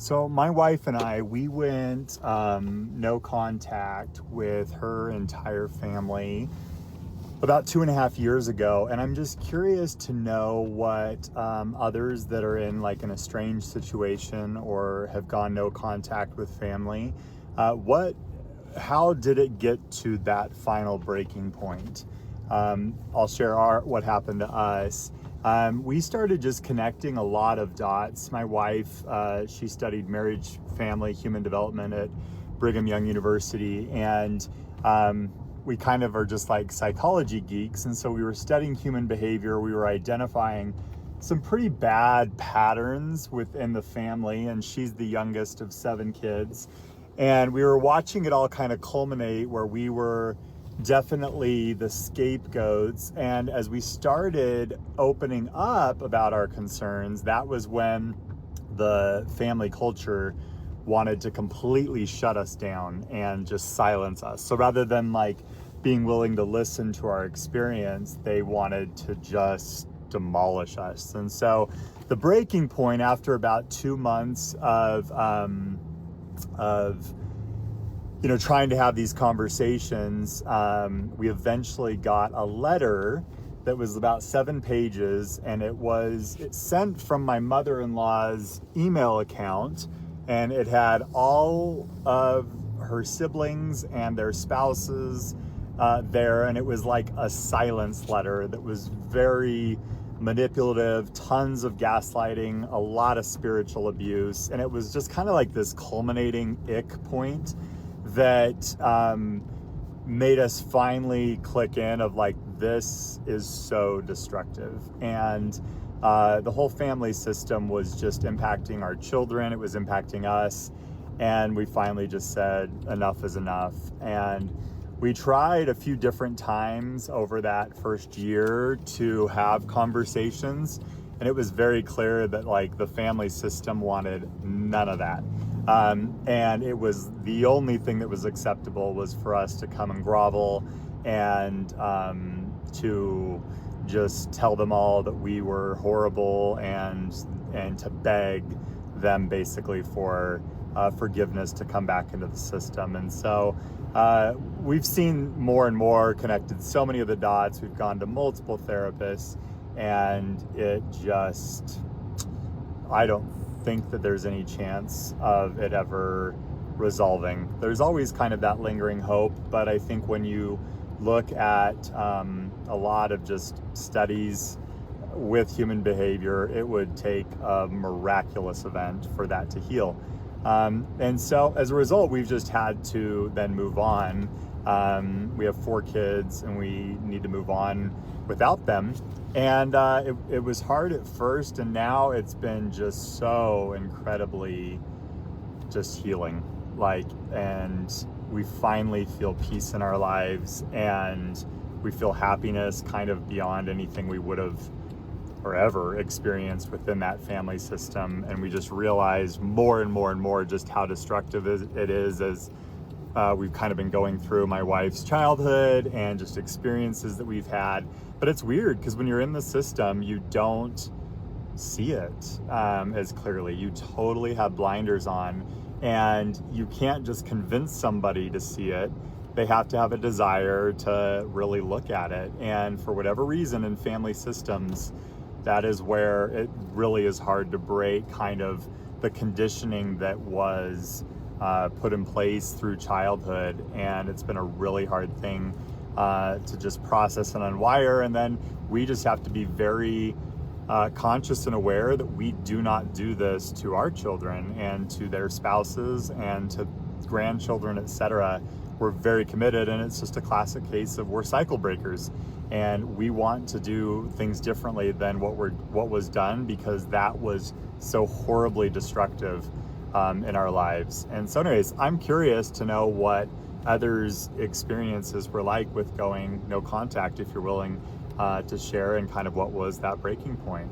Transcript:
So my wife and I, we went no contact with her entire family about 2.5 years ago. And I'm just curious to know what others that are in like an estranged situation or have gone no contact with family, how did it get to that final breaking point? I'll share what happened to us. We started just connecting a lot of dots. My wife, she studied marriage, family, human development at Brigham Young University, and we kind of are just like psychology geeks. And so we were studying human behavior. We were identifying some pretty bad patterns within the family, and she's the youngest of 7 kids. And we were watching it all kind of culminate where we were definitely the scapegoats. And as we started opening up about our concerns, that was when the family culture wanted to completely shut us down and just silence us. So rather than like being willing to listen to our experience, they wanted to just demolish us. And so the breaking point, after about 2 months of trying to have these conversations, we eventually got a letter that was about 7 pages, and it sent from my mother-in-law's email account, and it had all of her siblings and their spouses there, and it was like a silence letter that was very manipulative, tons of gaslighting, a lot of spiritual abuse, and it was just kind of like this culminating ick point that made us finally click in of like, this is so destructive. And the whole family system was just impacting our children. It was impacting us. And we finally just said, enough is enough. And we tried a few different times over that first year to have conversations. And it was very clear that like the family system wanted none of that. And it was the only thing that was acceptable was for us to come and grovel and to just tell them all that we were horrible and to beg them basically for forgiveness to come back into the system. And so we've seen more and more connected so many of the dots. We've gone to multiple therapists, and it just, I don't think that there's any chance of it ever resolving. There's always kind of that lingering hope, but I think when you look at a lot of just studies with human behavior, it would take a miraculous event for that to heal. And so as a result, we've just had to then move on. We have 4 kids, and we need to move on without them. And it was hard at first, and now it's been just so incredibly just healing. And we finally feel peace in our lives, and we feel happiness kind of beyond anything we would have or ever experienced within that family system. And we just realize more and more and more just how destructive it is as we've kind of been going through my wife's childhood and just experiences that we've had. But it's weird because when you're in the system, you don't see it as clearly. You totally have blinders on, and you can't just convince somebody to see it. They have to have a desire to really look at it. And for whatever reason in family systems, that is where it really is hard to break kind of the conditioning that was put in place through childhood. And it's been a really hard thing to just process and unwire. And then we just have to be very conscious and aware that we do not do this to our children and to their spouses and to grandchildren, etc. We're very committed, and it's just a classic case of we're cycle breakers, and we want to do things differently than what was done, because that was so horribly destructive in our lives. And so anyways, I'm curious to know what others' experiences were like with going no contact, if you're willing to share, and kind of what was that breaking point.